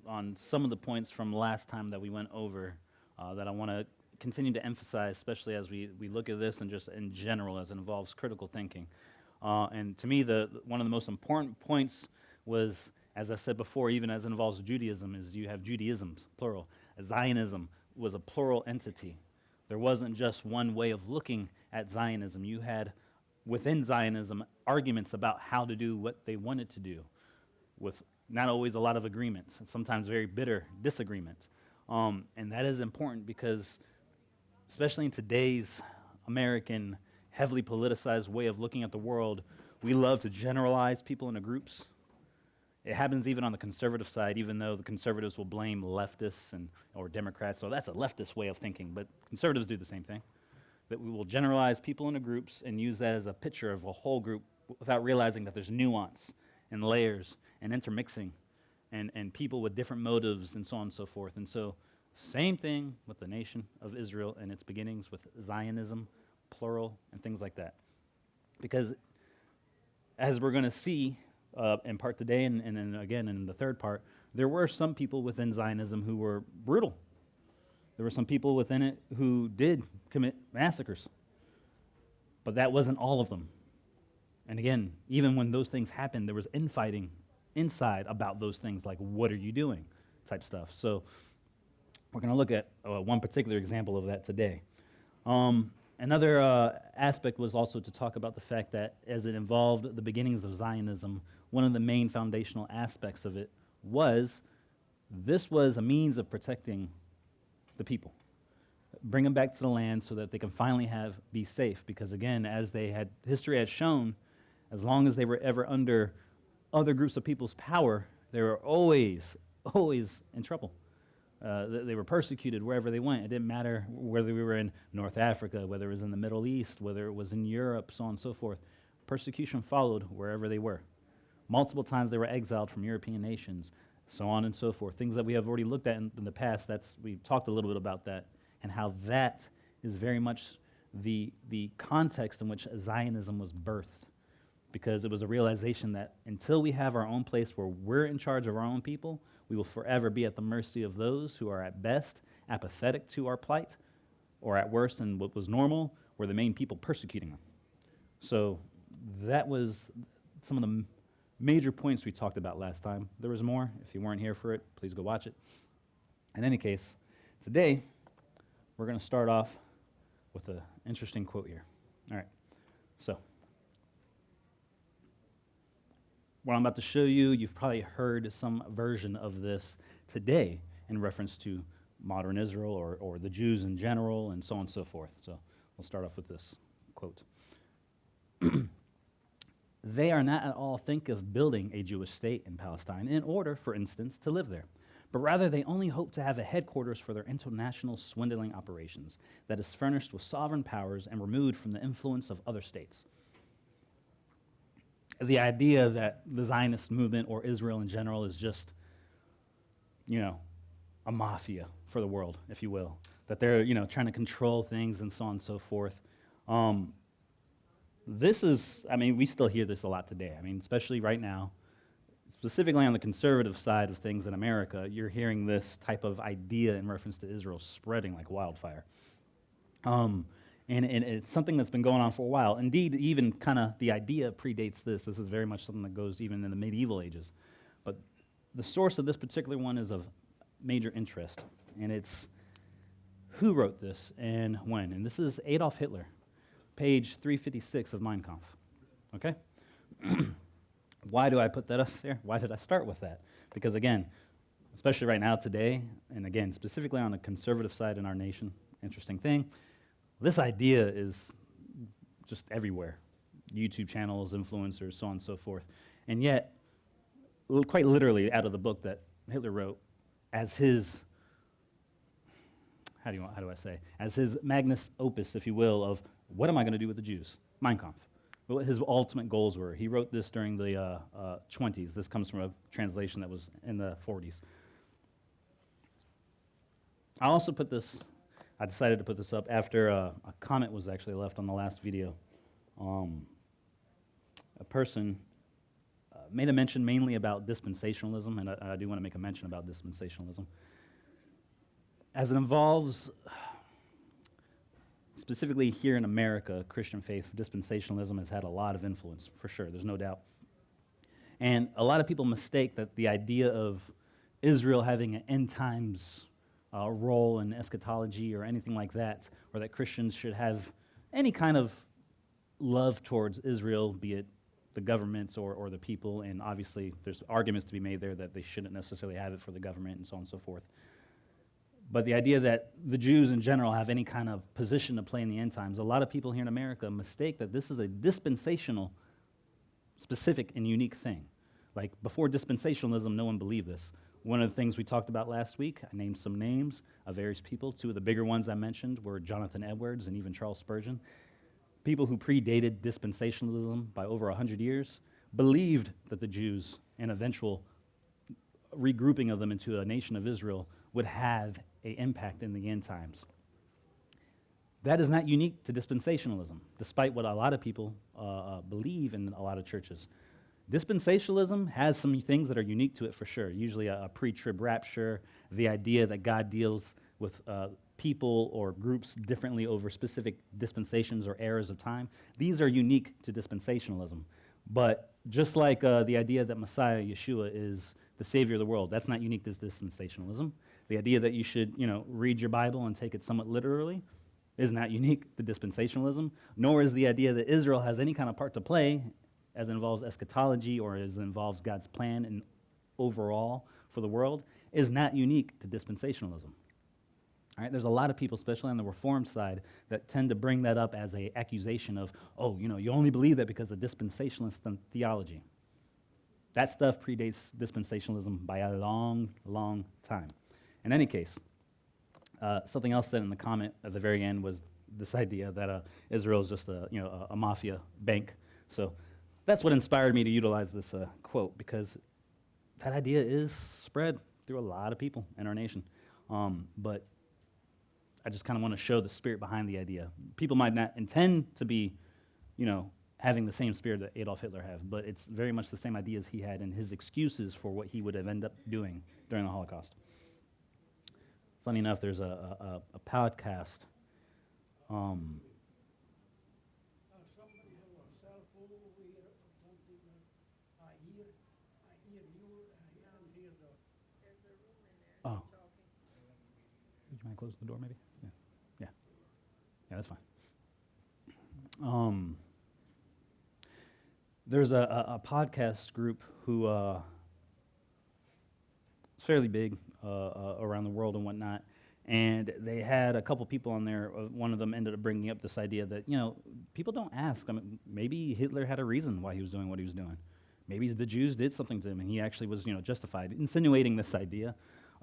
on some of the points from last time that we went over that I want to continue to emphasize, especially as we look at this and just in general as it involves critical thinking. And to me, one of the most important points was, as I said before, even as it involves Judaism, is you have Judaisms, plural. Zionism was a plural entity. There wasn't just one way of looking at Zionism. You had, within Zionism, arguments about how to do what they wanted to do, with not always a lot of agreements, and sometimes very bitter disagreements. And that is important because, especially in today's American, heavily politicized way of looking at the world, we love to generalize people into groups. It happens even on the conservative side, even though the conservatives will blame leftists or Democrats. So that's a leftist way of thinking, but conservatives do the same thing. That we will generalize people into groups and use that as a picture of a whole group without realizing that there's nuance and layers and intermixing and people with different motives and so on and so forth. And so same thing with the nation of Israel and its beginnings with Zionism, plural, and things like that. Because as we're going to see in part today and then again in the third part, there were some people within Zionism who were brutal. There were some people within it who did commit massacres. But that wasn't all of them. And again, even when those things happened, there was infighting inside about those things, like, what are you doing, type stuff. So we're going to look at one particular example of that today. Another aspect was also to talk about the fact that as it involved the beginnings of Zionism, one of the main foundational aspects of it was this was a means of protecting the people. Bring them back to the land so that they can finally be safe. Because again, as history had shown, as long as they were ever under other groups of people's power, they were always in trouble. They were persecuted wherever they went. It didn't matter whether we were in North Africa, whether it was in the Middle East, whether it was in Europe, so on and so forth. Persecution followed wherever they were. Multiple times they were exiled from European nations, so on and so forth. Things that we have already looked at in the past, we've talked a little bit about that, and how that is very much the context in which Zionism was birthed. Because it was a realization that until we have our own place where we're in charge of our own people, we will forever be at the mercy of those who are at best apathetic to our plight, or at worst, and what was normal, were the main people persecuting them. So that was some of the major points we talked about last time. There was more. If you weren't here for it, please go watch it. In any case, today we're going to start off with an interesting quote here. All right, so what I'm about to show you, you've probably heard some version of this today in reference to modern Israel or the Jews in general and so on and so forth. So we'll start off with this quote. They are not at all think of building a Jewish state in Palestine in order, for instance, to live there, but rather they only hope to have a headquarters for their international swindling operations that is furnished with sovereign powers and removed from the influence of other states. The idea that the Zionist movement or Israel in general is just, a mafia for the world, if you will, that they're, trying to control things and so on and so forth. This is, we still hear this a lot today. Especially right now, specifically on the conservative side of things in America, you're hearing this type of idea in reference to Israel spreading like wildfire. And it's something that's been going on for a while. Indeed, even kind of the idea predates this. This is very much something that goes even in the medieval ages. But the source of this particular one is of major interest. And it's who wrote this and when. And this is Adolf Hitler, page 356 of Mein Kampf. Okay? Why do I put that up there? Why did I start with that? Because again, especially right now today, and again, specifically on the conservative side in our nation, interesting thing, this idea is just everywhere. YouTube channels, influencers, so on and so forth. And yet, quite literally out of the book that Hitler wrote, as his, as his magnus opus, if you will, of what am I going to do with the Jews? Mein Kampf. What his ultimate goals were. He wrote this during the 20s. This comes from a translation that was in the 40s. I decided to put this up after a comment was actually left on the last video. A person made a mention mainly about dispensationalism, and I do want to make a mention about dispensationalism. As it involves, specifically here in America, Christian faith, dispensationalism has had a lot of influence, for sure, there's no doubt. And a lot of people mistake that the idea of Israel having an end times role in eschatology or anything like that, or that Christians should have any kind of love towards Israel, be it the government or the people, and obviously there's arguments to be made there that they shouldn't necessarily have it for the government and so on and so forth. But the idea that the Jews in general have any kind of position to play in the end times, a lot of people here in America mistake that this is a dispensational, specific and unique thing. Like before dispensationalism, no one believed this. One of the things we talked about last week, I named some names of various people. Two of the bigger ones I mentioned were Jonathan Edwards and even Charles Spurgeon. People who predated dispensationalism by over 100 years believed that the Jews, and eventual regrouping of them into a nation of Israel, would have an impact in the end times. That is not unique to dispensationalism, despite what a lot of people believe in a lot of churches. Dispensationalism has some things that are unique to it for sure, usually a pre-trib rapture, the idea that God deals with people or groups differently over specific dispensations or eras of time. These are unique to dispensationalism. But just like the idea that Messiah, Yeshua, is the Savior of the world, that's not unique to dispensationalism. The idea that you should, read your Bible and take it somewhat literally is not unique to dispensationalism, nor is the idea that Israel has any kind of part to play as it involves eschatology or as it involves God's plan and overall for the world, is not unique to dispensationalism. All right, there's a lot of people, especially on the Reformed side, that tend to bring that up as an accusation of, you only believe that because of dispensationalist theology. That stuff predates dispensationalism by a long, long time. In any case, something else said in the comment at the very end was this idea that Israel is just a mafia bank. So that's what inspired me to utilize this quote, because that idea is spread through a lot of people in our nation. But I just kind of want to show the spirit behind the idea. People might not intend to be, having the same spirit that Adolf Hitler had, but it's very much the same ideas he had and his excuses for what he would have ended up doing during the Holocaust. Funny enough, there's a podcast. Somebody have a cell phone over here or something. I hear you, and I can't hear the. There's a room in there. Oh. Talking. Would you mind closing the door, maybe? Yeah, that's fine. There's a podcast group who is fairly big around the world and whatnot, and they had a couple people on there. One of them ended up bringing up this idea that, people don't ask. I mean, maybe Hitler had a reason why he was doing what he was doing. Maybe the Jews did something to him, and he actually was, justified, insinuating this idea.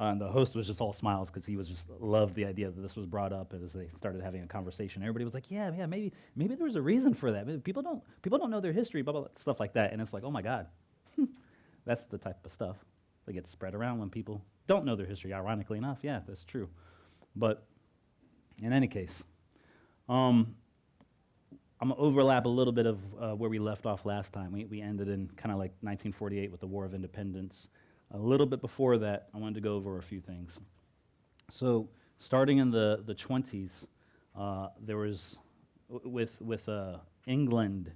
And the host was just all smiles because he was just loved the idea that this was brought up as they started having a conversation. Everybody was like, yeah, maybe there was a reason for that. Maybe people don't know their history, blah, blah, blah, stuff like that. And it's like, oh my God, that's the type of stuff that gets spread around when people don't know their history. Ironically enough, yeah, that's true. But in any case, I'm going to overlap a little bit of where we left off last time. We ended in kind of like 1948 with the War of Independence. A little bit before that, I wanted to go over a few things. So starting in the 20s, there was, with England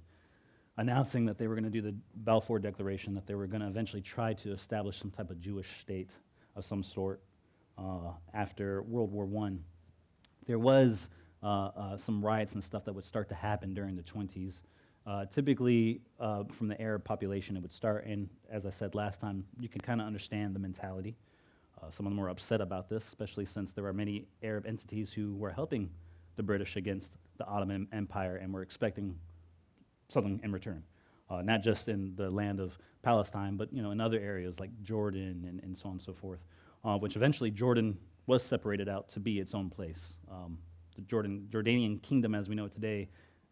announcing that they were going to do the Balfour Declaration, that they were going to eventually try to establish some type of Jewish state of some sort after World War I. There was some riots and stuff that would start to happen during the 20s. Typically, from the Arab population, it would start, and as I said last time, you can kind of understand the mentality. Some of them were upset about this, especially since there were many Arab entities who were helping the British against the Ottoman Empire and were expecting something in return. Not just in the land of Palestine, but in other areas like Jordan and so on and so forth, which eventually Jordan was separated out to be its own place. The Jordanian kingdom as we know it today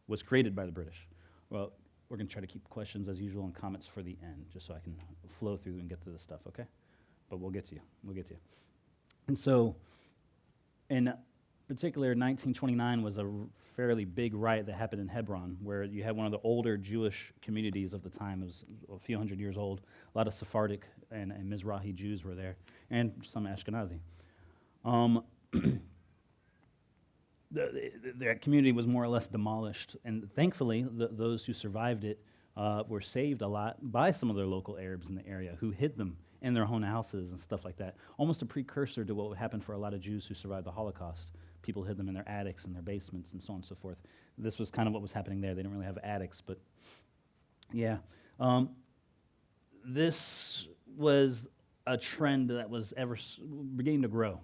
was created by the British. Well, we're going to try to keep questions as usual and comments for the end, just so I can flow through and get to this stuff, okay? But we'll get to you. And so, in particular, 1929 was a fairly big riot that happened in Hebron, where you had one of the older Jewish communities of the time. It was a few hundred years old. A lot of Sephardic and Mizrahi Jews were there, and some Ashkenazi. Um, that community was more or less demolished, and thankfully, those who survived it were saved a lot by some of their local Arabs in the area who hid them in their own houses and stuff like that. Almost a precursor to what would happen for a lot of Jews who survived the Holocaust. People hid them in their attics and their basements and so on and so forth. This was kind of what was happening there. They didn't really have attics, but yeah. This was a trend that was beginning to grow.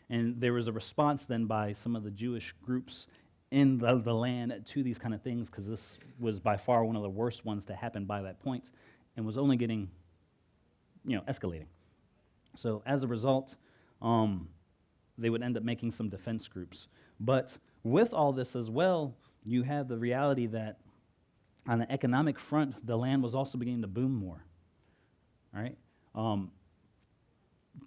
And there was a response then by some of the Jewish groups in the land to these kind of things, because this was by far one of the worst ones to happen by that point, and was only getting, escalating. So as a result, they would end up making some defense groups. But with all this as well, you had the reality that on the economic front, the land was also beginning to boom more. All right?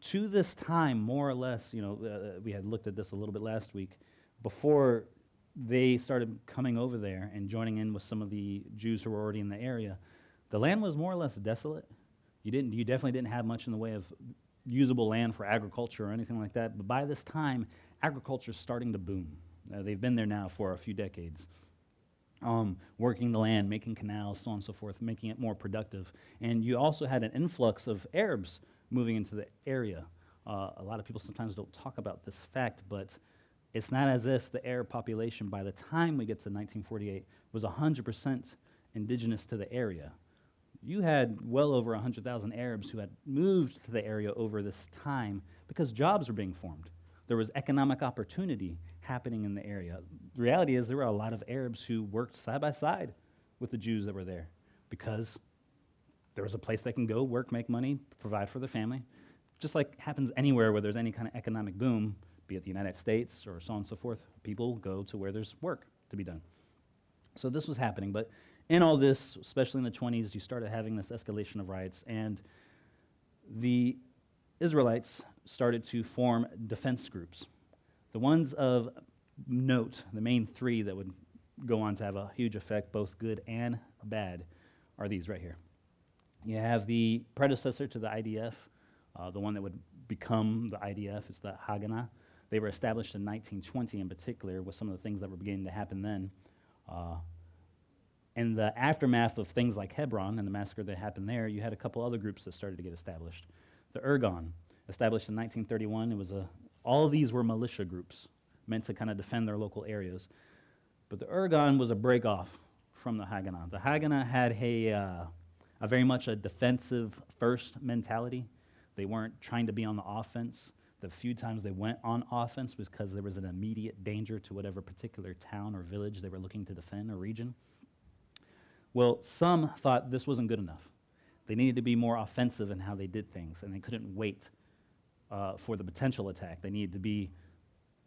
To this time, more or less, we had looked at this a little bit last week, before they started coming over there and joining in with some of the Jews who were already in the area, the land was more or less desolate. You definitely didn't have much in the way of usable land for agriculture or anything like that. But by this time, agriculture is starting to boom. They've been there now for a few decades. Working the land, making canals, so on and so forth, making it more productive. And you also had an influx of Arabs moving into the area. A lot of people sometimes don't talk about this fact, but it's not as if the Arab population, by the time we get to 1948, was 100% indigenous to the area. You had well over 100,000 Arabs who had moved to the area over this time because jobs were being formed. There was economic opportunity happening in the area. The reality is there were a lot of Arabs who worked side by side with the Jews that were there because there was a place they can go, work, make money, provide for their family. Just like happens anywhere where there's any kind of economic boom, be it the United States or so on and so forth, people go to where there's work to be done. So this was happening, but in all this, especially in the 20s, you started having this escalation of riots, and the Israelites started to form defense groups. The ones of note, the main three that would go on to have a huge effect, both good and bad, are these right here. You have the predecessor to the IDF, the one that would become the IDF, it's the Haganah. They were established in 1920 in particular with some of the things that were beginning to happen then. In the aftermath of things like Hebron and the massacre that happened there, you had a couple other groups that started to get established. The Irgun, established in 1931, all of these were militia groups meant to kind of defend their local areas. But the Irgun was a break-off from the Haganah. The Haganah had a very much a defensive first mentality. They weren't trying to be on the offense. The few times they went on offense was because there was an immediate danger to whatever particular town or village they were looking to defend or region. Well, some thought this wasn't good enough. They needed to be more offensive in how they did things, and they couldn't wait for the potential attack. They needed to be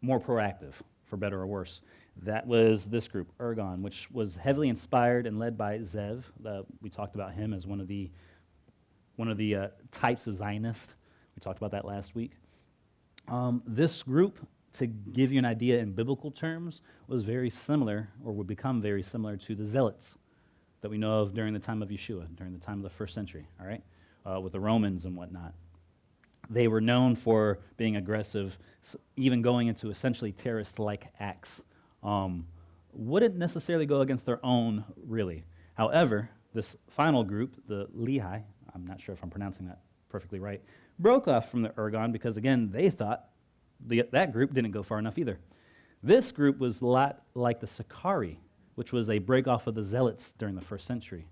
more proactive, for better or worse. That was this group, Irgun, which was heavily inspired and led by Zev. We talked about him as one of the types of Zionist. We talked about that last week. This group, to give you an idea in biblical terms, was very similar, or would become very similar to the Zealots that we know of during the time of Yeshua, during the time of the first century, all right, with the Romans and whatnot. They were known for being aggressive, even going into essentially terrorist-like acts. Wouldn't necessarily go against their own, really. However, this final group, the Lehi, I'm not sure if I'm pronouncing that perfectly right, broke off from the Irgun because, again, they thought that group didn't go far enough either. This group was a lot like the Sicarii, which was a break-off of the Zealots during the first century.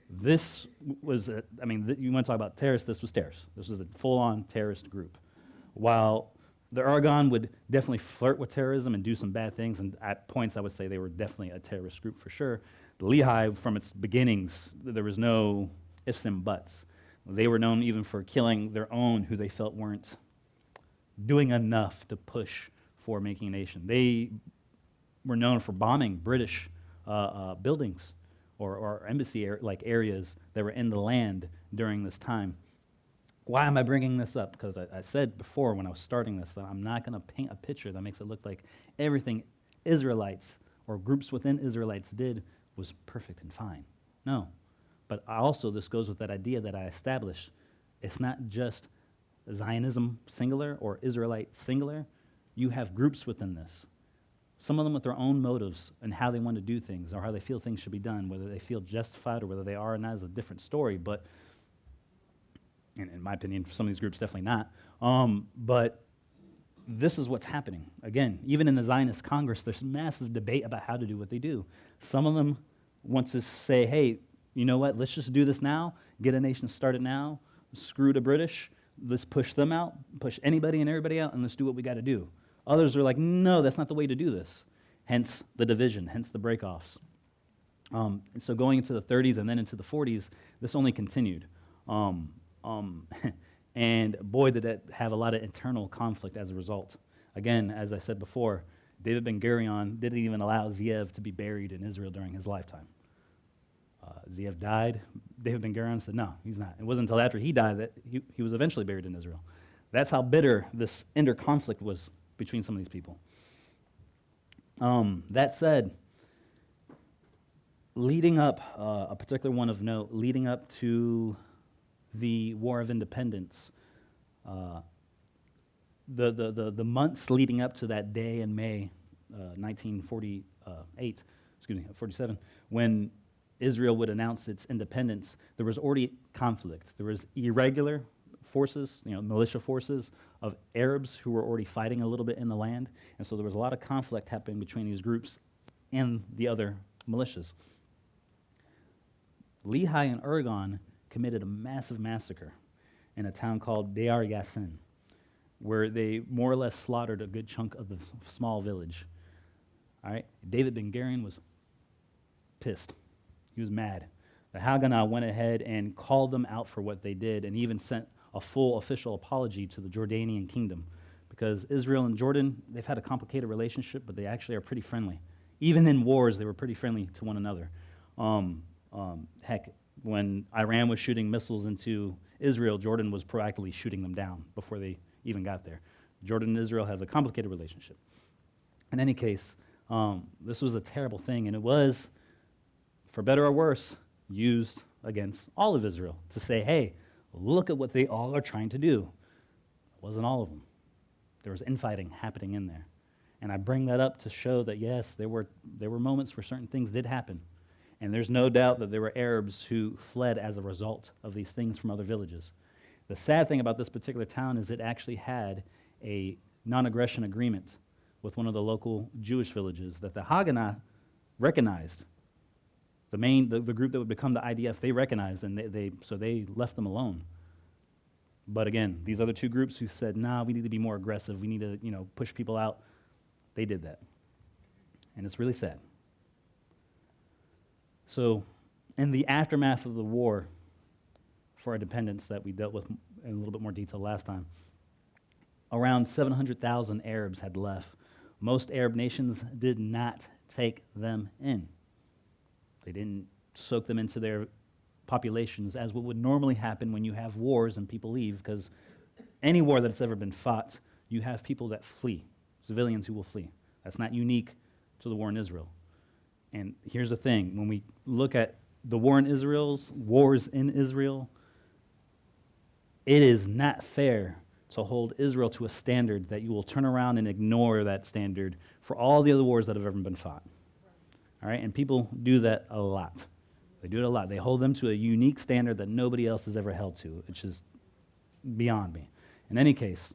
This was, you want to talk about terrorists, this was terrorists. This was a full-on terrorist group. While the Irgun would definitely flirt with terrorism and do some bad things, and at points I would say they were definitely a terrorist group for sure, the Lehi, from its beginnings, there was no ifs and buts. They were known even for killing their own who they felt weren't doing enough to push for making a nation. They were known for bombing British buildings or embassy like areas that were in the land during this time. Why am I bringing this up? Because I said before when I was starting this that I'm not going to paint a picture that makes it look like everything Israelites or groups within Israelites did was perfect and fine. No. But also, this goes with that idea that I established. It's not just Zionism singular or Israelite singular. You have groups within this. Some of them with their own motives and how they want to do things or how they feel things should be done, whether they feel justified or whether they are or not is a different story. But in my opinion, for some of these groups, definitely not. But this is what's happening. Again, even in the Zionist Congress, there's massive debate about how to do what they do. Some of them want to say, hey, you know what, let's just do this now, get a nation started now, screw the British, let's push them out, push anybody and everybody out, and let's do what we got to do. Others are like, no, that's not the way to do this. Hence the division, hence the breakoffs. And so going into the 30s and then into the 40s, this only continued. And boy, did it have a lot of internal conflict as a result. Again, as I said before, David Ben-Gurion didn't even allow Zeev to be buried in Israel during his lifetime. Zeev died. David Ben-Gurion said, no, he's not. It wasn't until after he died that he was eventually buried in Israel. That's how bitter this inner conflict was between some of these people. That said, leading up, a particular one of note, leading up to the War of Independence, the months leading up to that day in May 47, when Israel would announce its independence, there was already conflict. There was irregular forces, militia forces of Arabs who were already fighting a little bit in the land, and so there was a lot of conflict happening between these groups and the other militias. Lehi and Ergon committed a massive massacre in a town called Deir Yassin, where they more or less slaughtered a good chunk of the small village. All right, David Ben-Gurion was pissed. He was mad. The Haganah went ahead and called them out for what they did and even sent a full official apology to the Jordanian kingdom, because Israel and Jordan, they've had a complicated relationship, but they actually are pretty friendly. Even in wars, they were pretty friendly to one another. Heck, when Iran was shooting missiles into Israel, Jordan was proactively shooting them down before they even got there. Jordan and Israel have a complicated relationship. In any case, this was a terrible thing, and it was, for better or worse, used against all of Israel to say, hey, look at what they all are trying to do. It wasn't all of them. There was infighting happening in there. And I bring that up to show that, yes, there were moments where certain things did happen. And there's no doubt that there were Arabs who fled as a result of these things from other villages. The sad thing about this particular town is it actually had a non-aggression agreement with one of the local Jewish villages that the Haganah recognized. The group that would become the IDF, they recognized, and so they left them alone. But again, these other two groups who said, nah, we need to be more aggressive, we need to push people out, they did that. And it's really sad. So in the aftermath of the war for independence that we dealt with in a little bit more detail last time, around 700,000 Arabs had left. Most Arab nations did not take them in. They didn't soak them into their populations as what would normally happen when you have wars and people leave, because any war that's ever been fought, you have people that flee, civilians who will flee. That's not unique to the war in Israel. And here's the thing, when we look at the wars in Israel, it is not fair to hold Israel to a standard that you will turn around and ignore that standard for all the other wars that have ever been fought. All right, and people do that a lot. They do it a lot. They hold them to a unique standard that nobody else has ever held to, which is beyond me. In any case,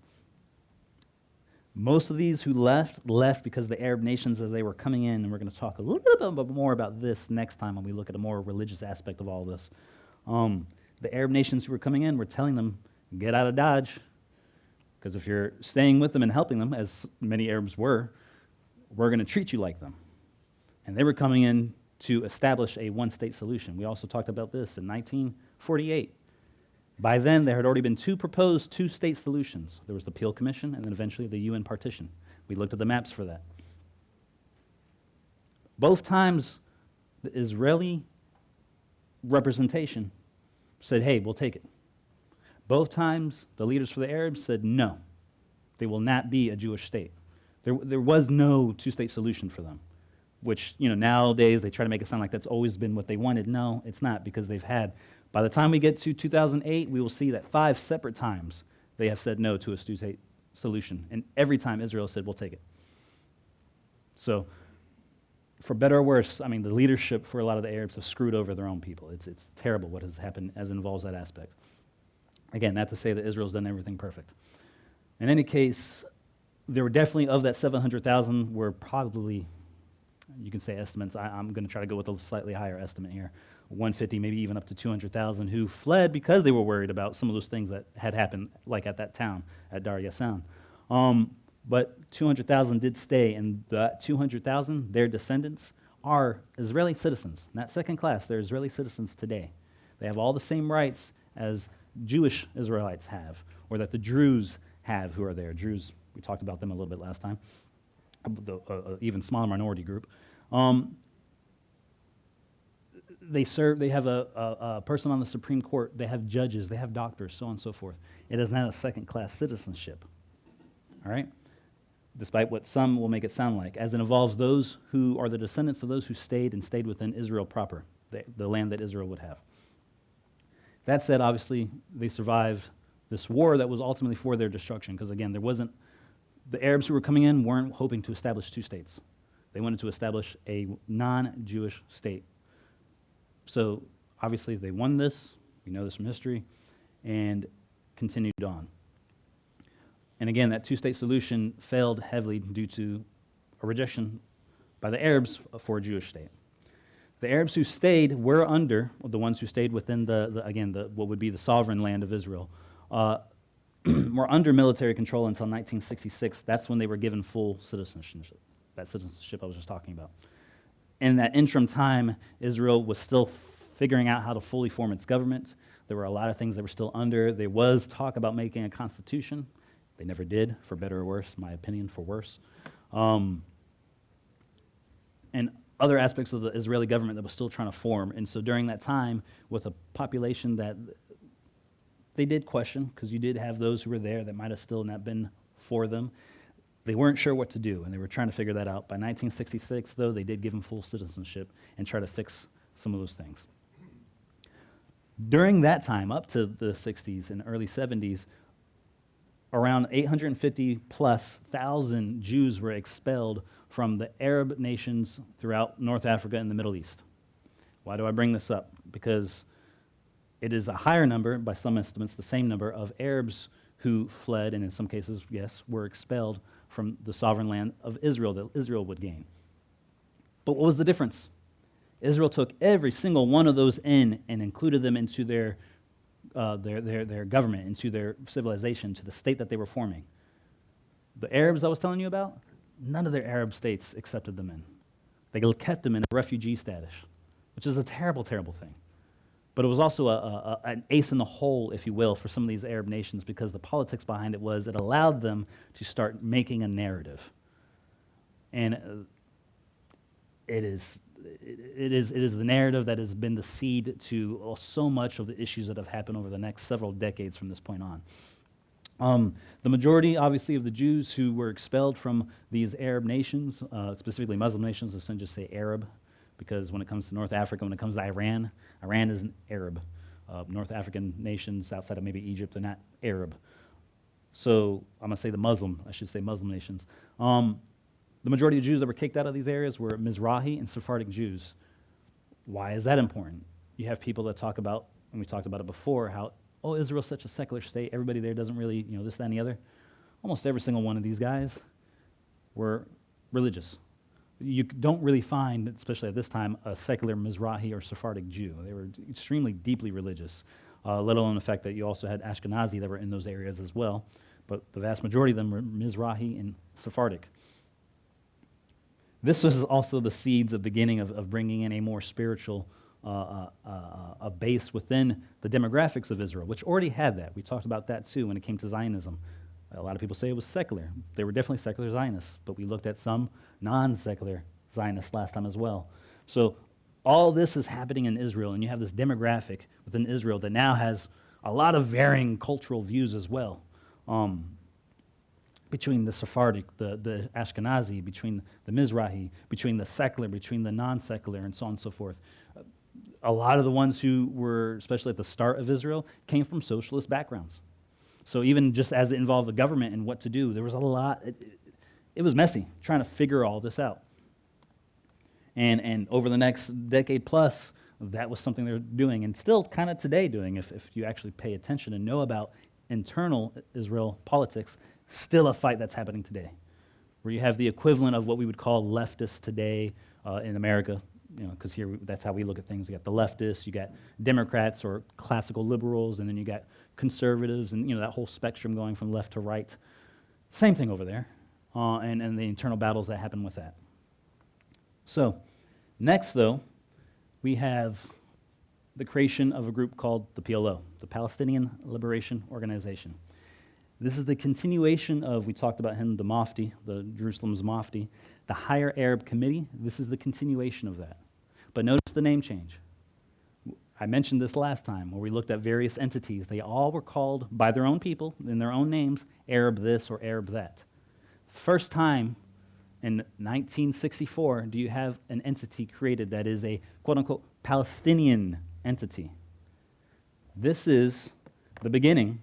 most of these who left because the Arab nations as they were coming in, and we're going to talk a little bit more about this next time when we look at a more religious aspect of all this. The Arab nations who were coming in were telling them, get out of Dodge, because if you're staying with them and helping them, as many Arabs were, we're going to treat you like them. And they were coming in to establish a one-state solution. We also talked about this in 1948. By then, there had already been two proposed two-state solutions. There was the Peel Commission and then eventually the UN partition. We looked at the maps for that. Both times, the Israeli representation said, hey, we'll take it. Both times, the leaders for the Arabs said no, they will not be a Jewish state. There was no two-state solution for them, which, nowadays they try to make it sound like that's always been what they wanted. No, it's not, because they've had, by the time we get to 2008, we will see that 5 separate times they have said no to a two-state solution. And every time Israel said, we'll take it. So, for better or worse, the leadership for a lot of the Arabs have screwed over their own people. It's terrible what has happened as involves that aspect. Again, not to say that Israel's done everything perfect. In any case, there were definitely, of that 700,000, were probably, you can say estimates, I'm going to try to go with a slightly higher estimate here, 150, maybe even up to 200,000, who fled because they were worried about some of those things that had happened, like at that town, at Dar Yassan. But 200,000 did stay, and the 200,000, their descendants, are Israeli citizens, not second class. They're Israeli citizens today. They have all the same rights as Jewish Israelites have, or that the Druze have who are there. Druze, we talked about them a little bit last time, the even smaller minority group. They have a person on the Supreme Court, they have judges, they have doctors, so on and so forth. It is not a second-class citizenship, all right? Despite what some will make it sound like, as it involves those who are the descendants of those who stayed within Israel proper, the land that Israel would have. That said, obviously, they survived this war that was ultimately for their destruction, because again, the Arabs who were coming in weren't hoping to establish 2 states. They wanted to establish a non-Jewish state. So obviously they won this, we know this from history, and continued on. And again, that 2-state solution failed heavily due to a rejection by the Arabs for a Jewish state. The Arabs who stayed were under, the ones who stayed within what would be the sovereign land of Israel, were under military control until 1966. That's when they were given full citizenship, that citizenship I was just talking about. In that interim time, Israel was still figuring out how to fully form its government. There were a lot of things that were still under. There was talk about making a constitution. They never did, for better or worse, in my opinion, for worse. And other aspects of the Israeli government that was still trying to form. And so during that time, with a population that they did question, because you did have those who were there that might have still not been for them, they weren't sure what to do, and they were trying to figure that out. By 1966, though, they did give them full citizenship and try to fix some of those things. During that time, up to the 60s and early 70s, around 850,000+ Jews were expelled from the Arab nations throughout North Africa and the Middle East. Why do I bring this up? Because it is a higher number, by some estimates, the same number of Arabs who fled, and in some cases, yes, were expelled from the sovereign land of Israel that Israel would gain. But what was the difference? Israel took every single one of those in and included them into their government, into their civilization, to the state that they were forming. The Arabs I was telling you about, none of their Arab states accepted them in. They kept them in a refugee status, which is a terrible, terrible thing. But it was also an ace in the hole, if you will, for some of these Arab nations, because the politics behind it was it allowed them to start making a narrative. And it is the narrative that has been the seed to so much of the issues that have happened over the next several decades from this point on. The majority, obviously, of the Jews who were expelled from these Arab nations, specifically Muslim nations, let's just say Arab, because when it comes to North Africa, when it comes to Iran, Iran isn't Arab. North African nations outside of maybe Egypt are not Arab. So I'm going to say Muslim nations. The majority of Jews that were kicked out of these areas were Mizrahi and Sephardic Jews. Why is that important? You have people that talk about, and we talked about it before, how, Israel's such a secular state, everybody there doesn't really, this, that, and the other. Almost every single one of these guys were religious. You don't really find, especially at this time, a secular Mizrahi or Sephardic Jew. They were extremely deeply religious, let alone the fact that you also had Ashkenazi that were in those areas as well. But the vast majority of them were Mizrahi and Sephardic. This was also the seeds of beginning of bringing in a more spiritual a base within the demographics of Israel, which already had that. We talked about that too when it came to Zionism. A lot of people say it was secular. They were definitely secular Zionists, but we looked at some non-secular Zionists last time as well. So all this is happening in Israel, and you have this demographic within Israel that now has a lot of varying cultural views as well. Between the Sephardic, the Ashkenazi, between the Mizrahi, between the secular, between the non-secular, and so on and so forth. A lot of the ones who were, especially at the start of Israel, came from socialist backgrounds. So even just as it involved the government and what to do, there was a lot. It was messy trying to figure all this out. And over the next decade plus, that was something they were doing, and still kind of today doing, if you actually pay attention and know about internal Israel politics, still a fight that's happening today, where you have the equivalent of what we would call leftists today in America, because here that's how we look at things. You got the leftists, you got Democrats or classical liberals, and then you got conservatives, and that whole spectrum going from left to right. Same thing over there, and the internal battles that happen with that. So, next though, we have the creation of a group called the PLO, the Palestinian Liberation Organization. This is the continuation of, we talked about him, the Mufti, the Jerusalem's Mufti, the Higher Arab Committee. This is the continuation of that. But notice the name change. I mentioned this last time where we looked at various entities. They all were called by their own people, in their own names, Arab this or Arab that. First time in 1964 do you have an entity created that is a quote-unquote Palestinian entity. This is the beginning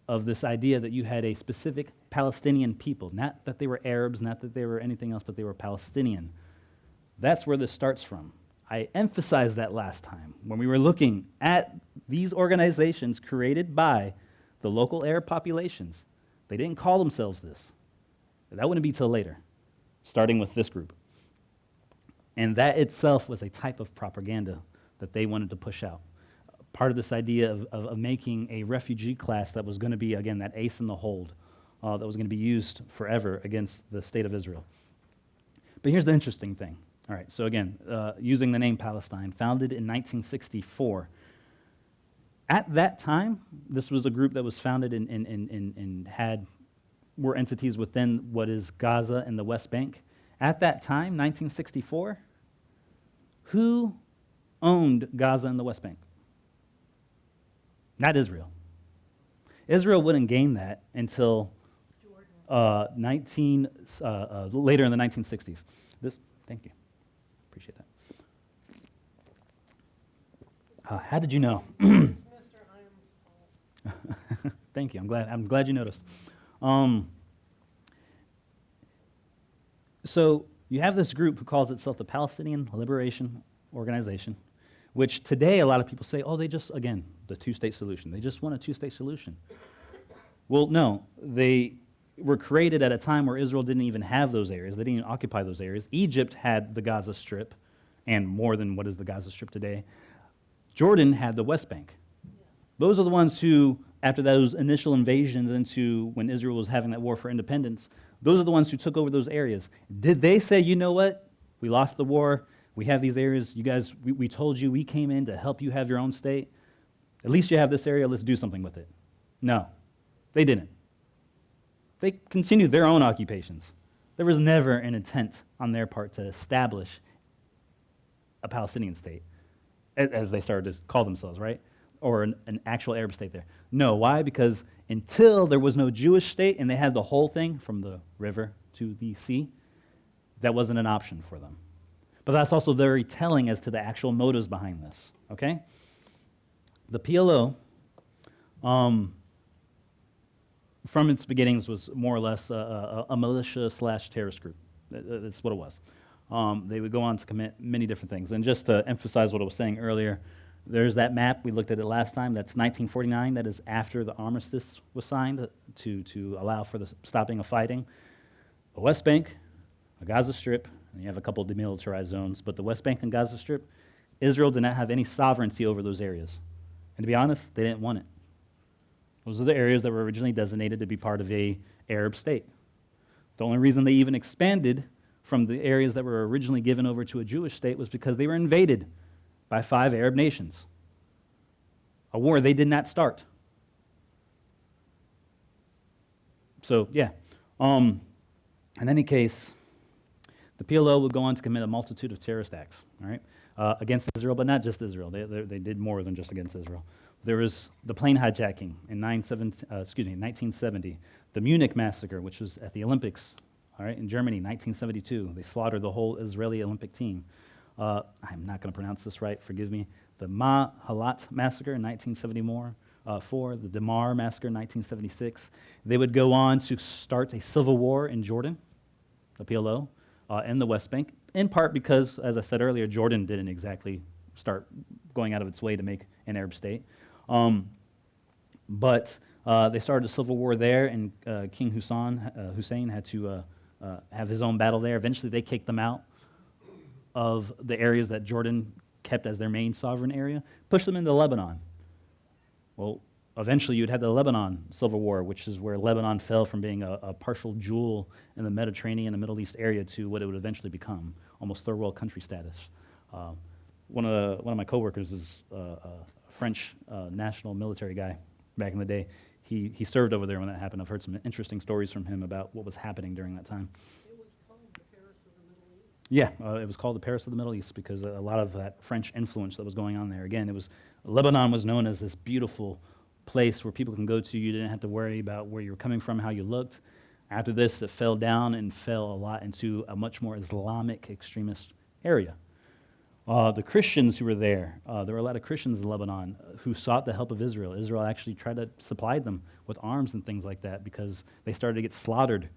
of this idea that you had a specific Palestinian people, not that they were Arabs, not that they were anything else, but they were Palestinian. That's where this starts from. I emphasized that last time when we were looking at these organizations created by the local Arab populations. They didn't call themselves this. That wouldn't be till later, starting with this group. And that itself was a type of propaganda that they wanted to push out. Part of this idea of making a refugee class that was going to be, again, that ace in the hold, that was going to be used forever against the state of Israel. But here's the interesting thing. All right, so again, using the name Palestine, founded in 1964. At that time, this was a group that was founded and were entities within what is Gaza and the West Bank. At that time, 1964, who owned Gaza and the West Bank? Not Israel. Israel wouldn't gain that until later in the 1960s. Thank you. Appreciate that. How did you know? Mr. Iams. Thank you. I'm glad you noticed. So you have this group who calls itself the Palestinian Liberation Organization, which today a lot of people say, oh, they just, again, the two-state solution. They just want a two-state solution. Well, no, they were created at a time where Israel didn't even have those areas. They didn't even occupy those areas. Egypt had the Gaza Strip, and more than what is the Gaza Strip today. Jordan had the West Bank. Those are the ones who, after those initial invasions into when Israel was having that war for independence, those are the ones who took over those areas. Did they say, you know what, we lost the war, we have these areas, you guys, we told you we came in to help you have your own state. At least you have this area, let's do something with it. No, they didn't. They continued their own occupations. There was never an intent on their part to establish a Palestinian state, as they started to call themselves, right? Or an actual Arab state there. No, why? Because until there was no Jewish state and they had the whole thing from the river to the sea, that wasn't an option for them. But that's also very telling as to the actual motives behind this, okay? The PLO, from its beginnings, was more or less a militia/terrorist group. That's what it was. They would go on to commit many different things. And just to emphasize what I was saying earlier, there's that map. We looked at it last time. That's 1949. That is after the armistice was signed to allow for the stopping of fighting. The West Bank, a Gaza Strip, and you have a couple of demilitarized zones, but the West Bank and Gaza Strip, Israel did not have any sovereignty over those areas. And to be honest, they didn't want it. Those are the areas that were originally designated to be part of an Arab state. The only reason they even expanded from the areas that were originally given over to a Jewish state was because they were invaded by 5 Arab nations. A war they did not start. So, yeah. In any case, the PLO would go on to commit a multitude of terrorist acts, all right, against Israel, but not just Israel. They did more than just against Israel. There was the plane hijacking in 1970, the Munich massacre, which was at the Olympics, all right, in Germany, 1972. They slaughtered the whole Israeli Olympic team. I'm not going to pronounce this right, forgive me. The Mahalat massacre in 1974, the Damar massacre in 1976. They would go on to start a civil war in Jordan, the PLO, and the West Bank, in part because, as I said earlier, Jordan didn't exactly start going out of its way to make an Arab state. But they started a civil war there, and King Hussein had to have his own battle there. Eventually, they kicked them out of the areas that Jordan kept as their main sovereign area, pushed them into Lebanon. Well, eventually you'd have the Lebanon Civil War, which is where Lebanon fell from being a partial jewel in the Mediterranean and Middle East area to what it would eventually become, almost third world country status. One of my coworkers is a French national military guy back in the day. He served over there when that happened. I've heard some interesting stories from him about what was happening during that time. It was called the Paris of the Middle East. Yeah, it was called the Paris of the Middle East because a lot of that French influence that was going on there. Again, Lebanon was known as this beautiful place where people can go to. You didn't have to worry about where you were coming from, how you looked. After this, it fell down and fell a lot into a much more Islamic extremist area. The Christians who were there were a lot of Christians in Lebanon who sought the help of Israel. Israel actually tried to supply them with arms and things like that because they started to get slaughtered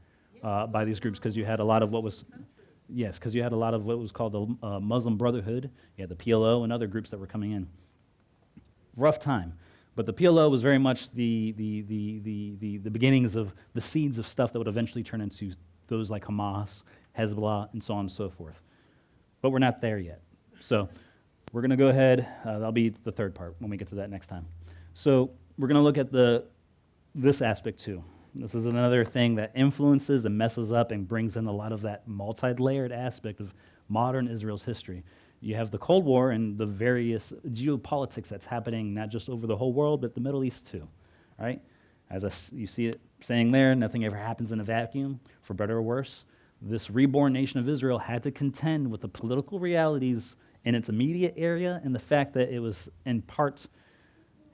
by these groups because you had a lot of what was called the Muslim Brotherhood. You had the PLO and other groups that were coming in. Rough time. But the PLO was very much the beginnings of the seeds of stuff that would eventually turn into those like Hamas, Hezbollah, and so on and so forth. But we're not there yet. So we're going to go ahead. That'll be the third part when we get to that next time. So we're going to look at this aspect too. This is another thing that influences and messes up and brings in a lot of that multi-layered aspect of modern Israel's history. You have the Cold War and the various geopolitics that's happening not just over the whole world, but the Middle East too, right? You see it saying there, nothing ever happens in a vacuum, for better or worse. This reborn nation of Israel had to contend with the political realities in its immediate area and the fact that it was in part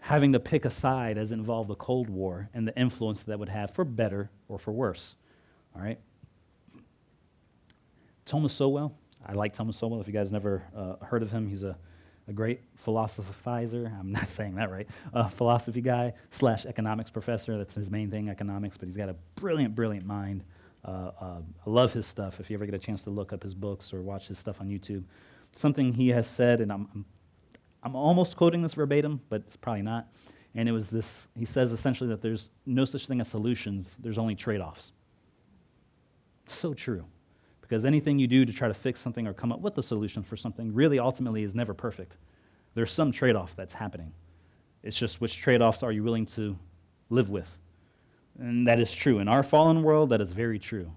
having to pick a side as it involved the Cold War and the influence that would have for better or for worse, all right? Thomas Sowell. I like Thomas Sowell. If you guys never heard of him, he's a great philosophizer. I'm not saying that right. Philosophy guy / economics professor. That's his main thing, economics, but he's got a brilliant, brilliant mind. I love his stuff. If you ever get a chance to look up his books or watch his stuff on YouTube, something he has said, and I'm almost quoting this verbatim, but it's probably not. And it was this, he says essentially that there's no such thing as solutions, there's only trade-offs. So true. Because anything you do to try to fix something or come up with a solution for something really ultimately is never perfect. There's some trade-off that's happening. It's just which trade-offs are you willing to live with? And that is true. In our fallen world, that is very true.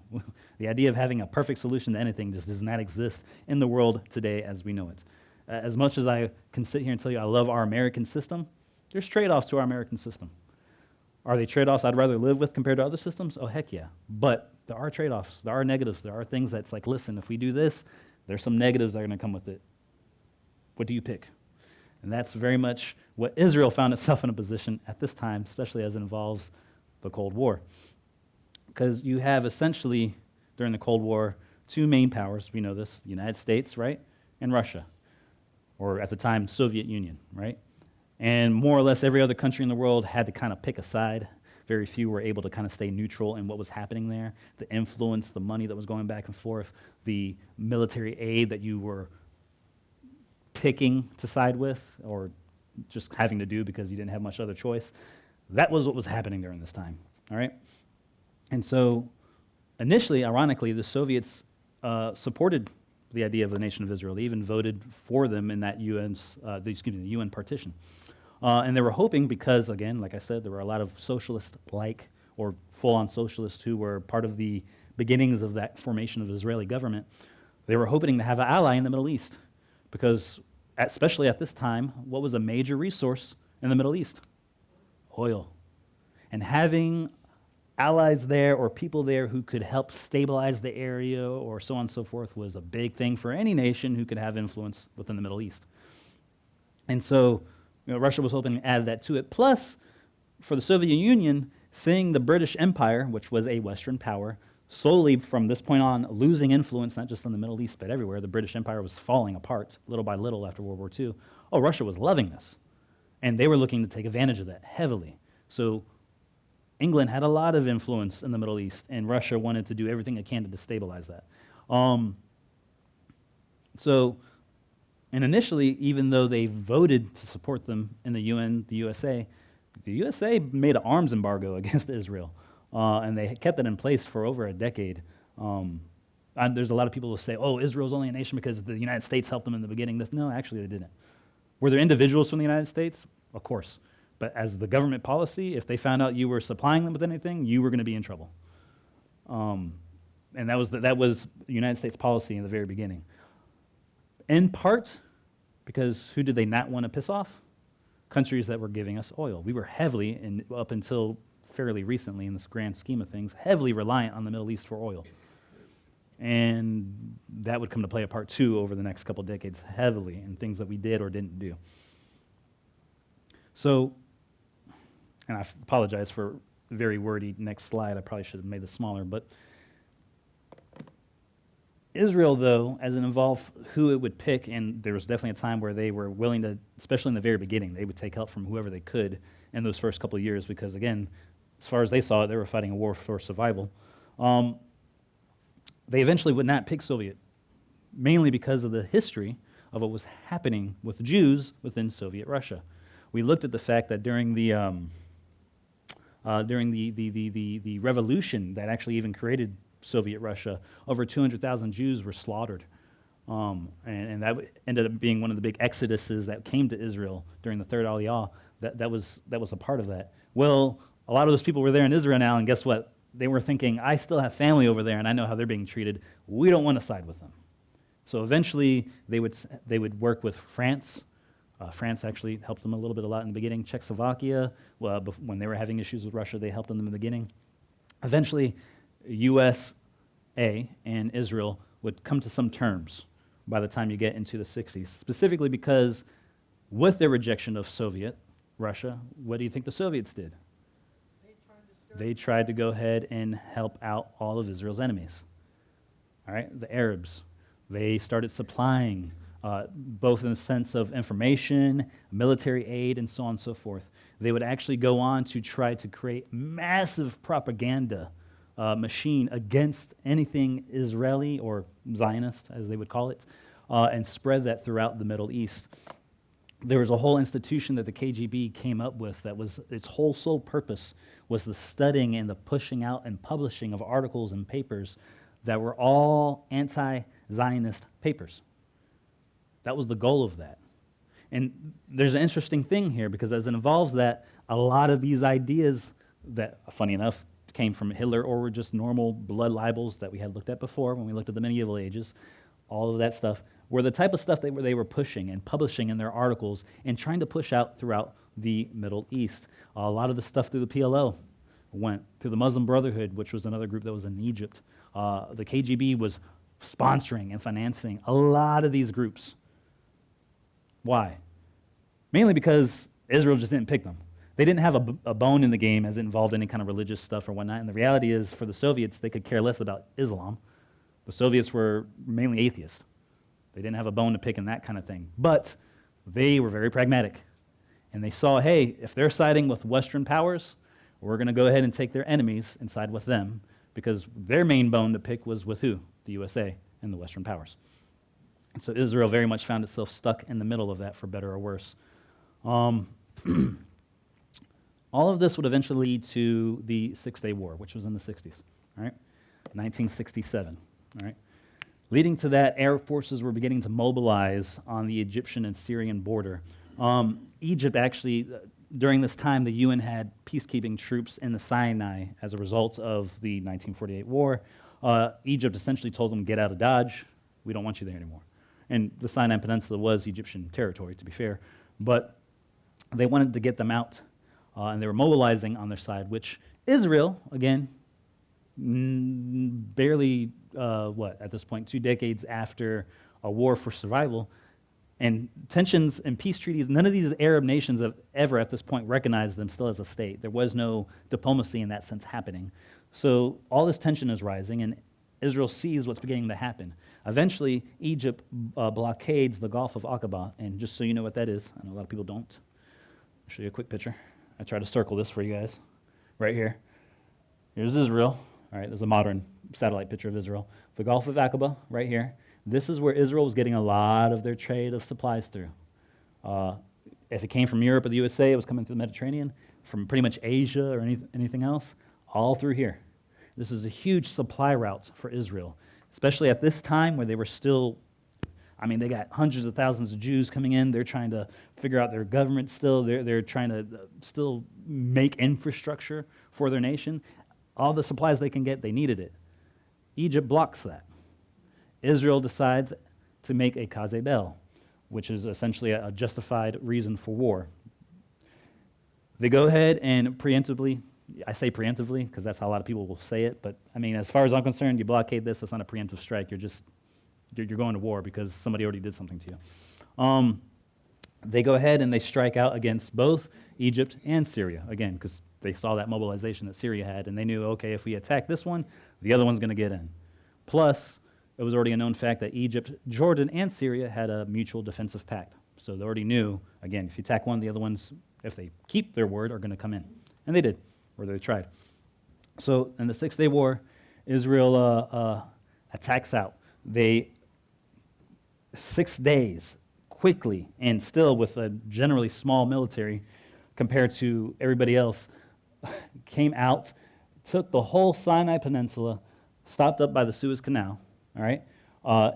The idea of having a perfect solution to anything just does not exist in the world today as we know it. As much as I can sit here and tell you I love our American system, there's trade-offs to our American system. Are they trade-offs I'd rather live with compared to other systems? Oh, heck yeah. But there are trade-offs. There are negatives. There are things that's like, listen, if we do this, there's some negatives that are going to come with it. What do you pick? And that's very much what Israel found itself in a position at this time, especially as it involves the Cold War. Because you have essentially, during the Cold War, two main powers. We know this, the United States, right, and Russia. Or at the time, Soviet Union, right? And more or less every other country in the world had to kind of pick a side. Very few were able to kind of stay neutral in what was happening there. The influence, the money that was going back and forth, the military aid that you were picking to side with or just having to do because you didn't have much other choice. That was what was happening during this time, all right? And so initially, ironically, the Soviets supported the idea of the nation of Israel. They even voted for them in that the UN partition. And they were hoping because, again, like I said, there were a lot of socialist-like or full-on socialists who were part of the beginnings of that formation of the Israeli government. They were hoping to have an ally in the Middle East because, especially at this time, what was a major resource in the Middle East? Oil. And having allies there or people there who could help stabilize the area or so on and so forth was a big thing for any nation who could have influence within the Middle East. And so Russia was hoping to add that to it. Plus, for the Soviet Union, seeing the British Empire, which was a Western power, slowly from this point on losing influence, not just in the Middle East, but everywhere, the British Empire was falling apart little by little after World War II. Oh, Russia was loving this. And they were looking to take advantage of that heavily. So England had a lot of influence in the Middle East, and Russia wanted to do everything it can to destabilize that. And initially, even though they voted to support them in the UN, the USA made an arms embargo against Israel, and they kept it in place for over a decade. And there's a lot of people who say, oh, Israel's only a nation because the United States helped them in the beginning. No, actually, they didn't. Were there individuals from the United States? Of course. But as the government policy, if they found out you were supplying them with anything, you were going to be in trouble. And that was the United States policy in the very beginning. In part, because who did they not want to piss off? Countries that were giving us oil. We were heavily, and up until fairly recently in this grand scheme of things, heavily reliant on the Middle East for oil. And that would come to play a part too over the next couple decades, heavily in things that we did or didn't do. So, and I apologize for very wordy next slide. I probably should have made this smaller, but Israel, though, as it involved who it would pick, and there was definitely a time where they were willing to, especially in the very beginning, they would take help from whoever they could in those first couple of years because, again, as far as they saw it, they were fighting a war for survival. They eventually would not pick Soviet, mainly because of the history of what was happening with Jews within Soviet Russia. We looked at the fact that during the revolution that actually even created Soviet Russia, over 200,000 Jews were slaughtered. And that ended up being one of the big exoduses that came to Israel during the Third Aliyah. That was a part of that. Well, a lot of those people were there in Israel now, and guess what? They were thinking, I still have family over there, and I know how they're being treated. We don't want to side with them. So eventually, they would work with France. France actually helped them a lot in the beginning. Czechoslovakia, when they were having issues with Russia, they helped them in the beginning. Eventually, USA and Israel would come to some terms by the time you get into the 60s, specifically because with their rejection of Soviet Russia, what do you think the Soviets did? They tried to go ahead and help out all of Israel's enemies. All right, the Arabs. They started supplying both in the sense of information, military aid, and so on and so forth. They would actually go on to try to create massive propaganda machine against anything Israeli or Zionist, as they would call it, and spread that throughout the Middle East. There was a whole institution that the KGB came up with that was its whole sole purpose was the studying and the pushing out and publishing of articles and papers that were all anti-Zionist papers. That was the goal of that. And there's an interesting thing here because as it involves that, a lot of these ideas that, funny enough, came from Hitler or were just normal blood libels that we had looked at before when we looked at the medieval ages, all of that stuff, were the type of stuff they were pushing and publishing in their articles and trying to push out throughout the Middle East. A lot of the stuff through the PLO went through the Muslim Brotherhood, which was another group that was in Egypt. The KGB was sponsoring and financing a lot of these groups. Why? Mainly because Israel just didn't pick them. They didn't have a bone in the game as it involved any kind of religious stuff or whatnot. And the reality is, for the Soviets, they could care less about Islam. The Soviets were mainly atheists. They didn't have a bone to pick in that kind of thing. But they were very pragmatic. And they saw, hey, if they're siding with Western powers, we're going to go ahead and take their enemies and side with them because their main bone to pick was with who? The USA and the Western powers. And so Israel very much found itself stuck in the middle of that, for better or worse. All of this would eventually lead to the Six-Day War, which was in the 60s, all right? 1967, all right? Leading to that, air forces were beginning to mobilize on the Egyptian and Syrian border. Egypt actually, during this time, the UN had peacekeeping troops in the Sinai as a result of the 1948 war. Egypt essentially told them, get out of Dodge. We don't want you there anymore. And the Sinai Peninsula was Egyptian territory, to be fair. But they wanted to get them out, and they were mobilizing on their side, which Israel, again, barely, at this point, 2 decades after a war for survival, And tensions and peace treaties, none of these Arab nations have ever at this point recognized them still as a state. There was no diplomacy in that sense happening. So all this tension is rising, and Israel sees what's beginning to happen. Eventually, Egypt blockades the Gulf of Aqaba, and just so you know what that is, I know a lot of people don't. I'll show you a quick picture. I try to circle this for you guys. Right here. Here's Israel. All right, there's a modern satellite picture of Israel. The Gulf of Aqaba, right here. This is where Israel was getting a lot of their trade of supplies through. If it came from Europe or the USA, it was coming through the Mediterranean. From pretty much Asia or anything else, all through here. This is a huge supply route for Israel, especially at this time where they were still, they got hundreds of thousands of Jews coming in. They're trying to figure out their government still. They're trying to still make infrastructure for their nation. All the supplies they can get, they needed it. Egypt blocks that. Israel decides to make a Kazebel, which is essentially a justified reason for war. They go ahead and preemptively, I say preemptively because that's how a lot of people will say it, but as far as I'm concerned, you blockade this, that's not a preemptive strike. You're going to war because somebody already did something to you. They go ahead and they strike out against both Egypt and Syria, again, because they saw that mobilization that Syria had, and they knew, okay, if we attack this one, the other one's going to get in. Plus, it was already a known fact that Egypt, Jordan, and Syria had a mutual defensive pact. So they already knew, again, if you attack one, the other ones, if they keep their word, are going to come in. And they did, or they tried. So in the 6-Day War, Israel attacks out. 6 days, quickly, and still with a generally small military compared to everybody else, came out, took the whole Sinai Peninsula, stopped up by the Suez Canal, all right?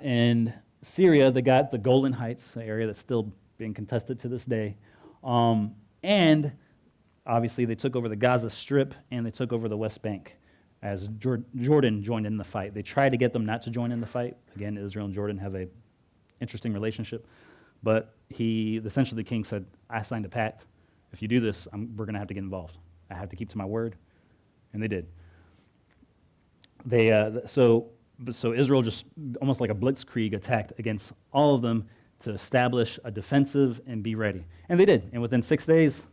In Syria, they got the Golan Heights, an area that's still being contested to this day. And obviously, they took over the Gaza Strip, and they took over the West Bank as Jordan joined in the fight. They tried to get them not to join in the fight. Again, Israel and Jordan have a interesting relationship. But essentially the king said, I signed a pact. If you do this, we're going to have to get involved. I have to keep to my word. And they did. So Israel just almost like a blitzkrieg attacked against all of them to establish a defensive and be ready. And they did. And within 6 days,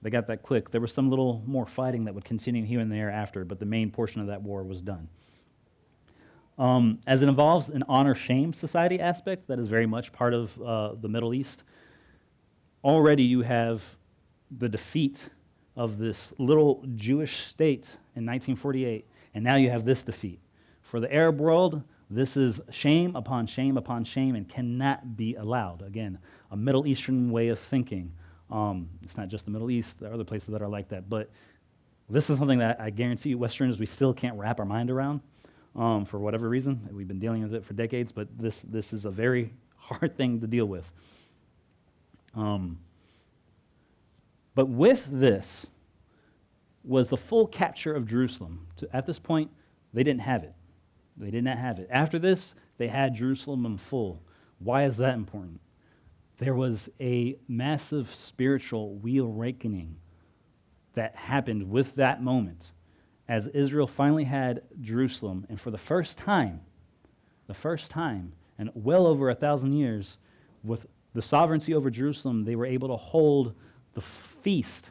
they got that quick. There was some little more fighting that would continue here and there after, but the main portion of that war was done. As it involves an honor-shame society aspect, that is very much part of the Middle East, already you have the defeat of this little Jewish state in 1948, and now you have this defeat. For the Arab world, this is shame upon shame upon shame and cannot be allowed. Again, a Middle Eastern way of thinking. It's not just the Middle East, there are other places that are like that, but this is something that I guarantee you Westerners, we still can't wrap our mind around for whatever reason. We've been dealing with it for decades, but this is a very hard thing to deal with. But with this was the full capture of Jerusalem. At this point, they didn't have it. They did not have it. After this, they had Jerusalem in full. Why is that important? There was a massive spiritual wheel-awakening that happened with that moment as Israel finally had Jerusalem, and for the first time in well over 1,000 years, with the sovereignty over Jerusalem, they were able to hold the feast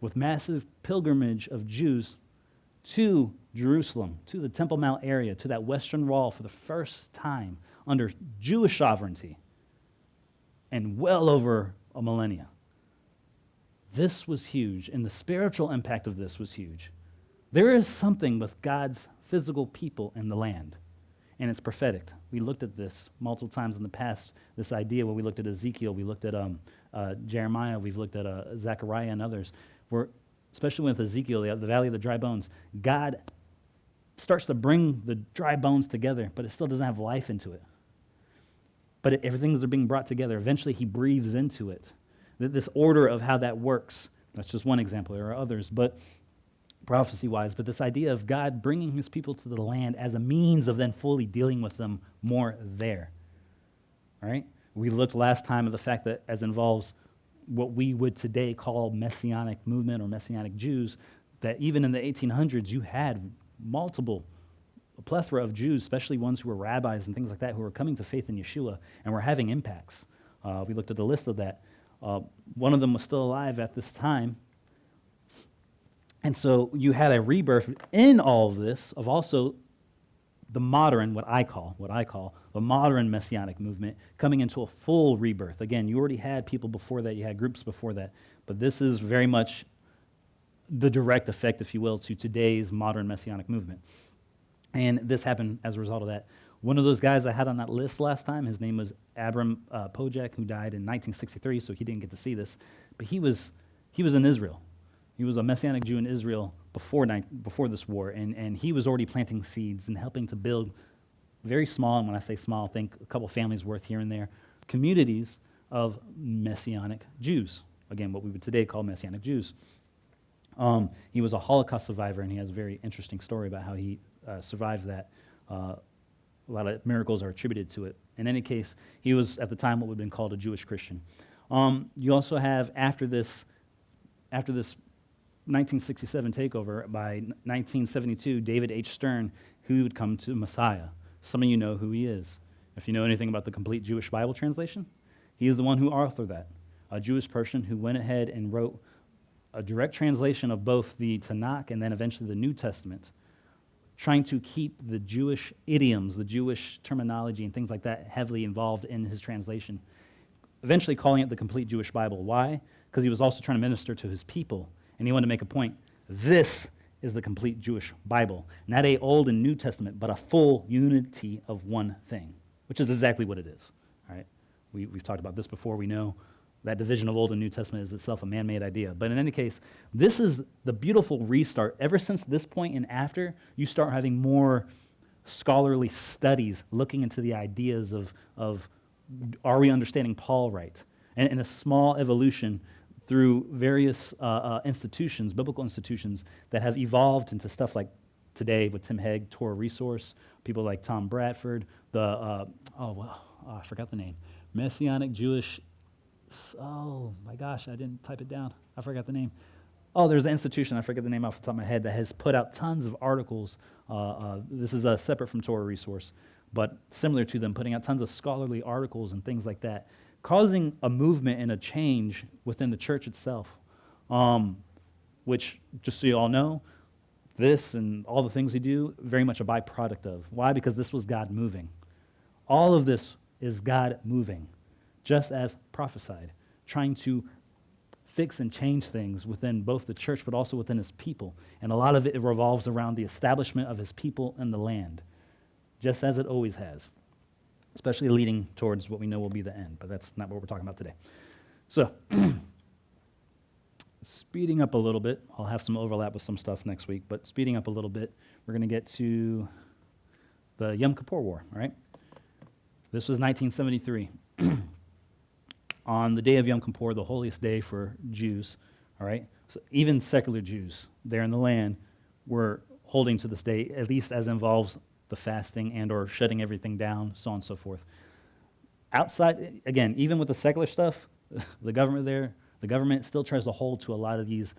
with massive pilgrimage of Jews to Jerusalem, to the Temple Mount area, to that Western Wall for the first time under Jewish sovereignty and well over a millennia. This was huge, and the spiritual impact of this was huge. There is something with God's physical people in the land, and it's prophetic. We looked at this multiple times in the past, this idea when we looked at Ezekiel, we looked at Jeremiah, we've looked at Zechariah and others, where, especially with Ezekiel, the valley of the dry bones, God starts to bring the dry bones together, but it still doesn't have life into it. But everything's being brought together. Eventually, he breathes into it. This order of how that works, that's just one example. There are others, but prophecy-wise, but this idea of God bringing his people to the land as a means of then fully dealing with them more there. All right? We looked last time at the fact that as involves what we would today call Messianic movement or Messianic Jews, that even in the 1800s, you had multiple a plethora of Jews, especially ones who were rabbis and things like that, who were coming to faith in Yeshua and were having impacts. We looked at the list of that. One of them was still alive at this time. And so you had a rebirth in all of this of also the modern, what I call the modern messianic movement coming into a full rebirth. Again, you already had people before that, you had groups before that, but this is very much the direct effect, if you will, to today's modern messianic movement. And this happened as a result of that. One of those guys I had on that list last time, his name was Abram Pojek, who died in 1963, so he didn't get to see this, but he was in Israel. He was a Messianic Jew in Israel before this war, and he was already planting seeds and helping to build very small, and when I say small, think a couple families worth here and there, communities of Messianic Jews. Again, what we would today call Messianic Jews. He was a Holocaust survivor, and he has a very interesting story about how he survived that. A lot of miracles are attributed to it. In any case, he was at the time what would have been called a Jewish Christian. You also have, after this 1967 takeover, by 1972, David H. Stern, who would come to Messiah. Some of you know who he is. If you know anything about the Complete Jewish Bible Translation, he is the one who authored that, a Jewish person who went ahead and wrote a direct translation of both the Tanakh and then eventually the New Testament, trying to keep the Jewish idioms, the Jewish terminology and things like that heavily involved in his translation, eventually calling it the Complete Jewish Bible. Why? Because he was also trying to minister to his people, and he wanted to make a point. This is the complete Jewish Bible, not a Old and New Testament, but a full unity of one thing, which is exactly what it is. All right? We've talked about this before. We know that division of Old and New Testament is itself a man-made idea. But in any case, this is the beautiful restart. Ever since this point and after, you start having more scholarly studies looking into the ideas of are we understanding Paul right? And a small evolution through various institutions, biblical institutions, that have evolved into stuff like today with Tim Hegg, Torah Resource, people like Tom Bradford, I forgot the name, Messianic Jewish, oh my gosh, I didn't type it down. I forgot the name. Oh, there's an institution, I forget the name off the top of my head, that has put out tons of articles. This is separate from Torah Resource, but similar to them, putting out tons of scholarly articles and things like that, causing a movement and a change within the church itself, which, just so you all know, this and all the things we do, very much a byproduct of. Why? Because this was God moving. All of this is God moving, just as prophesied, trying to fix and change things within both the church but also within his people. And a lot of it revolves around the establishment of his people in the land, just as it always has, especially leading towards what we know will be the end, but that's not what we're talking about today. So, speeding up a little bit, I'll have some overlap with some stuff next week, but speeding up a little bit, we're going to get to the Yom Kippur War, all right? This was 1973. On the day of Yom Kippur, the holiest day for Jews, all right? So even secular Jews there in the land were holding to this day, at least as involves the fasting and or shutting everything down, so on and so forth. Outside, again, even with the secular stuff, the government still tries to hold to a lot of these,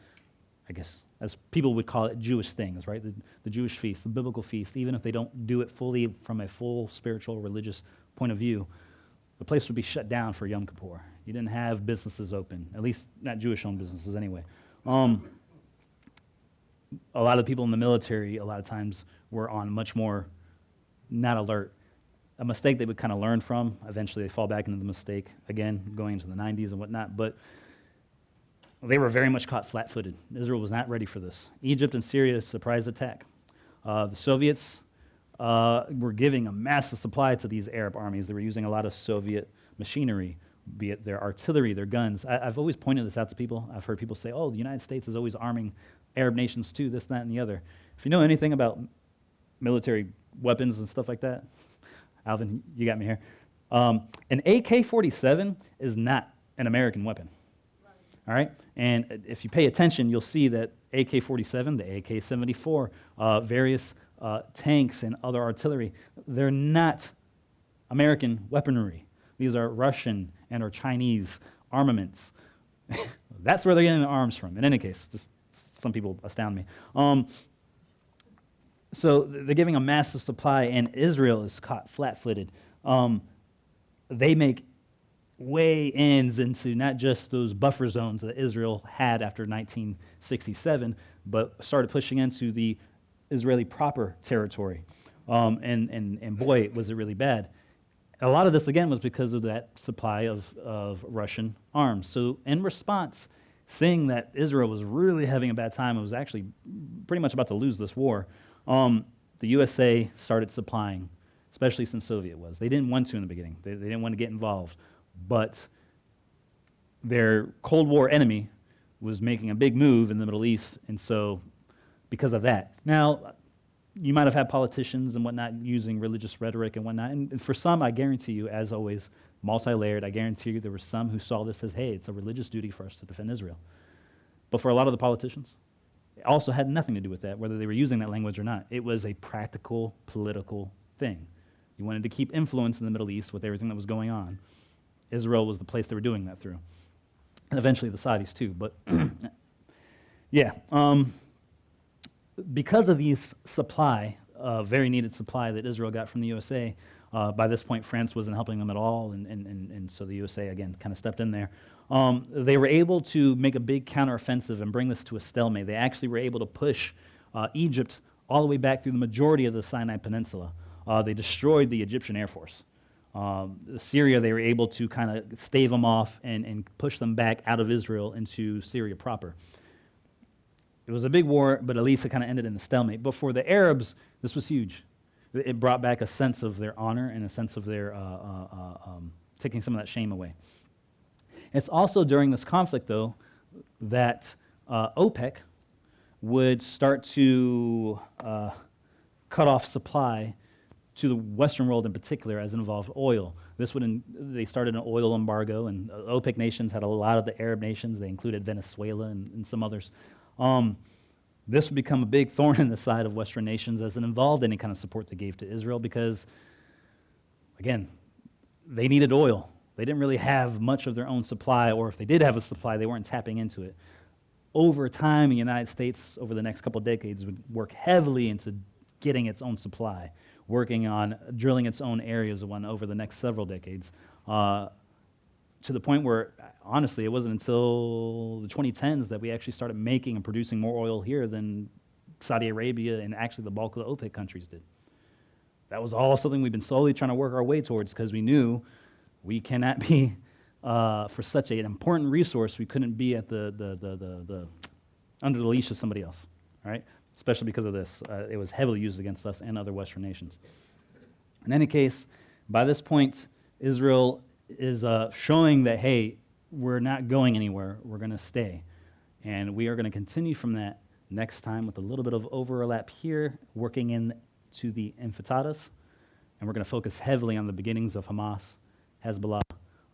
I guess, as people would call it, Jewish things, right? The Jewish feast, the biblical feast, even if they don't do it fully from a full spiritual, religious point of view, the place would be shut down for Yom Kippur. You didn't have businesses open, at least not Jewish-owned businesses anyway. A lot of people in the military, a lot of times, were on much more not alert. A mistake they would kind of learn from. Eventually, they fall back into the mistake, again, going into the 90s and whatnot. But they were very much caught flat-footed. Israel was not ready for this. Egypt and Syria, surprise attack. The Soviets were giving a massive supply to these Arab armies. They were using a lot of Soviet machinery, be it their artillery, their guns. I've always pointed this out to people. I've heard people say, oh, the United States is always arming Arab nations too, this, that, and the other. If you know anything about military weapons and stuff like that, Alvin, you got me here. An AK-47 is not an American weapon. All right? And if you pay attention, you'll see that AK-47, the AK-74, various tanks and other artillery, they're not American weaponry. These are Russian and or Chinese armaments. That's where they're getting the arms from. In any case, just some people astound me. So they're giving a massive supply, and Israel is caught flat-footed. They make way ends into not just those buffer zones that Israel had after 1967, but started pushing into the Israeli proper territory. And boy, was it really bad. A lot of this, again, was because of that supply of Russian arms. So in response, seeing that Israel was really having a bad time, it was actually pretty much about to lose this war, the USA started supplying, especially since Soviet was. They didn't want to in the beginning. They didn't want to get involved. But their Cold War enemy was making a big move in the Middle East, and so because of that. Now, you might have had politicians and whatnot using religious rhetoric and whatnot, and for some, I guarantee you, as always, multi-layered, I guarantee you there were some who saw this as, hey, it's a religious duty for us to defend Israel. But for a lot of the politicians, it also had nothing to do with that, whether they were using that language or not. It was a practical, political thing. You wanted to keep influence in the Middle East with everything that was going on. Israel was the place they were doing that through. And eventually the Saudis too, but yeah. Because of these supply, very needed supply that Israel got from the USA, by this point France wasn't helping them at all, and so the USA, again, kind of stepped in there. They were able to make a big counteroffensive and bring this to a stalemate. They actually were able to push Egypt all the way back through the majority of the Sinai Peninsula. They destroyed the Egyptian Air Force. Syria, they were able to kind of stave them off and push them back out of Israel into Syria proper. It was a big war, but at least it kind of ended in the stalemate. But for the Arabs, this was huge. It brought back a sense of their honor and a sense of their taking some of that shame away. It's also during this conflict, though, that OPEC would start to cut off supply to the Western world in particular, as it involved oil. They started an oil embargo, and OPEC nations had a lot of the Arab nations. They included Venezuela and some others. This would become a big thorn in the side of Western nations as it involved any kind of support they gave to Israel because, again, they needed oil. They didn't really have much of their own supply, or if they did have a supply, they weren't tapping into it. Over time, the United States, over the next couple of decades, would work heavily into getting its own supply, working on drilling its own areas over the next several decades, to the point where, honestly, it wasn't until the 2010s that we actually started making and producing more oil here than Saudi Arabia and actually the bulk of the OPEC countries did. That was all something we've been slowly trying to work our way towards because we knew we cannot be, for such an important resource, we couldn't be at the under the leash of somebody else, all right? Especially because of this. It was heavily used against us and other Western nations. In any case, by this point, Israel is showing that, hey, we're not going anywhere, we're going to stay. And we are going to continue from that next time with a little bit of overlap here, working into the intifada's. And we're going to focus heavily on the beginnings of Hamas, Hezbollah,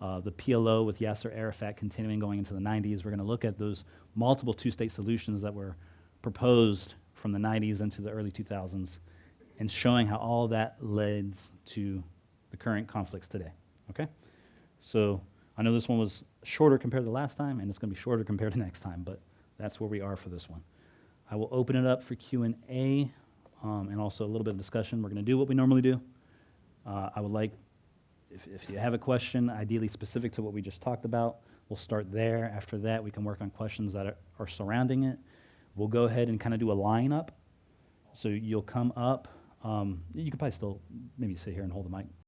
the PLO with Yasser Arafat continuing going into the 90s. We're going to look at those multiple two-state solutions that were proposed from the 90s into the early 2000s and showing how all that leads to the current conflicts today, okay? So I know this one was shorter compared to the last time, and it's going to be shorter compared to next time, but that's where we are for this one. I will open it up for Q&A and also a little bit of discussion. We're going to do what we normally do. I would like, if you have a question, ideally specific to what we just talked about, we'll start there. After that, we can work on questions that are surrounding it. We'll go ahead and kind of do a lineup. So you'll come up. You can probably still maybe sit here and hold the mic.